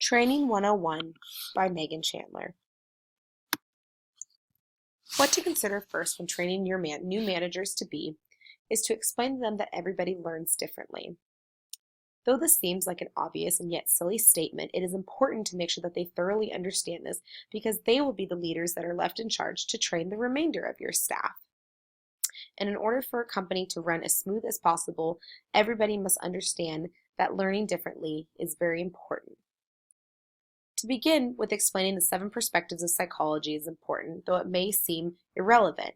Training 101 by Megan Chandler. What to consider first when training your new managers to be is to explain to them that everybody learns differently. Though this seems like an obvious and yet silly statement, it is important to make sure that they thoroughly understand this because they will be the leaders that are left in charge to train the remainder of your staff. And in order for a company to run as smooth as possible, everybody must understand that learning differently is very important. To begin with, explaining the 7 perspectives of psychology is important, though it may seem irrelevant.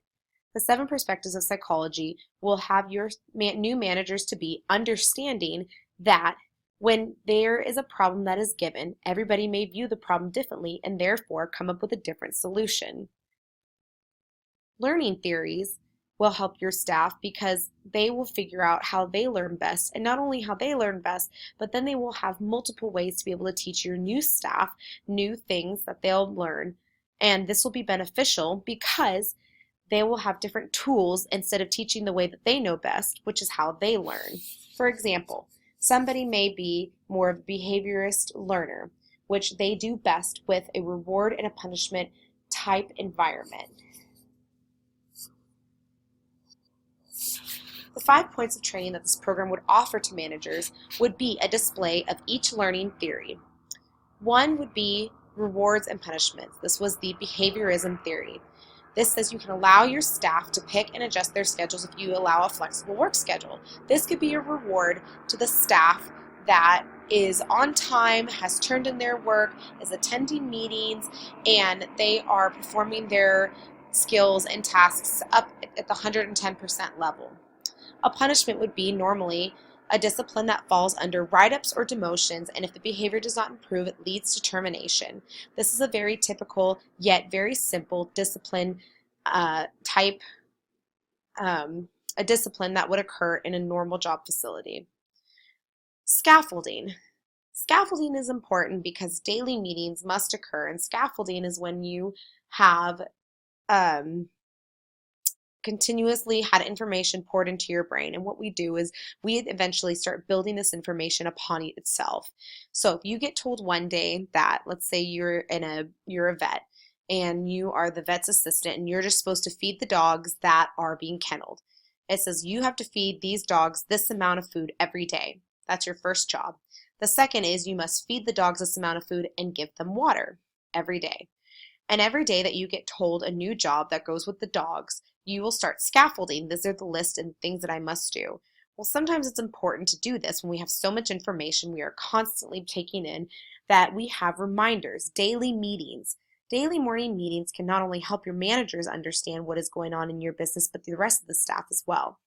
The 7 perspectives of psychology will have your new managers to be understanding that when there is a problem that is given, everybody may view the problem differently and therefore come up with a different solution. Learning theories will help your staff because they will figure out how they learn best, and not only how they learn best, but then they will have multiple ways to be able to teach your new staff new things that they'll learn. And this will be beneficial because they will have different tools instead of teaching the way that they know best, which is how they learn. For example, somebody may be more of a behaviorist learner, which they do best with a reward and a punishment type environment. The 5 points of training that this program would offer to managers would be a display of each learning theory. One would be rewards and punishments. This was the behaviorism theory. This says you can allow your staff to pick and adjust their schedules if you allow a flexible work schedule. This could be a reward to the staff that is on time, has turned in their work, is attending meetings, and they are performing their skills and tasks up at the 110% level. A punishment would be normally a discipline that falls under write-ups or demotions, and if the behavior does not improve, it leads to termination. This is a very typical yet very simple discipline type, a discipline that would occur in a normal job facility. Scaffolding. Scaffolding is important because daily meetings must occur, and scaffolding is when you have continuously had information poured into your brain, and what we do is we eventually start building this information upon itself. So if you get told one day that, let's say you're a vet and you are the vet's assistant and you're just supposed to feed the dogs that are being kenneled. It says you have to feed these dogs this amount of food every day. That's your first job. The second is you must feed the dogs this amount of food and give them water every day. And every day that you get told a new job that goes with the dogs, you will start scaffolding. These are the list and things that I must do. Well, sometimes it's important to do this when we have so much information we are constantly taking in that we have reminders, daily meetings. Daily morning meetings can not only help your managers understand what is going on in your business, but the rest of the staff as well.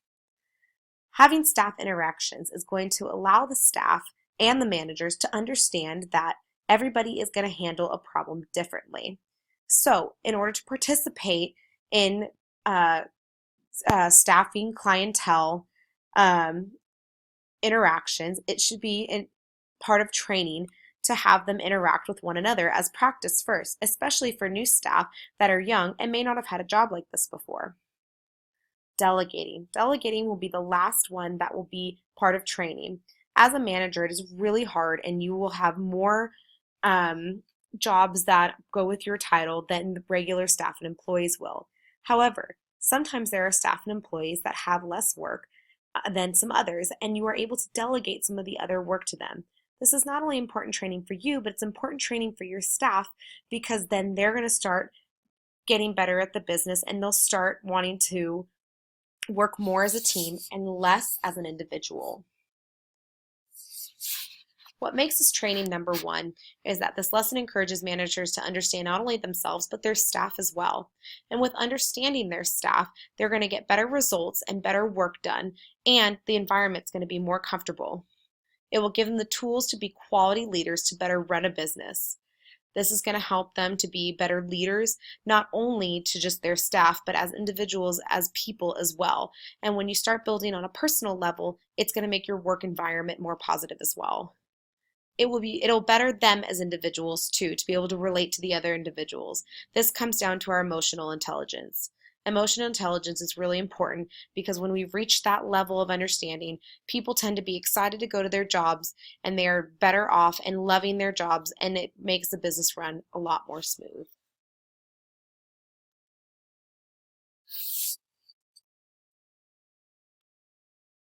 Having staff interactions is going to allow the staff and the managers to understand that everybody is going to handle a problem differently. So, in order to participate in staffing clientele interactions, it should be part of training to have them interact with one another as practice first, especially for new staff that are young and may not have had a job like this before. Delegating. Delegating will be the last one that will be part of training. As a manager, it is really hard, and you will have more jobs that go with your title than the regular staff and employees will. However, sometimes there are staff and employees that have less work than some others, and you are able to delegate some of the other work to them. This is not only important training for you, but it's important training for your staff because then they're going to start getting better at the business and they'll start wanting to work more as a team and less as an individual. What makes this training number 1 is that this lesson encourages managers to understand not only themselves, but their staff as well. And with understanding their staff, they're going to get better results and better work done, and the environment's going to be more comfortable. It will give them the tools to be quality leaders to better run a business. This is going to help them to be better leaders, not only to just their staff, but as individuals, as people as well. And when you start building on a personal level, it's going to make your work environment more positive as well. It'll better them as individuals too, to be able to relate to the other individuals. This comes down to our emotional intelligence. Emotional intelligence is really important because when we've reached that level of understanding, people tend to be excited to go to their jobs and they are better off and loving their jobs, and it makes the business run a lot more smooth.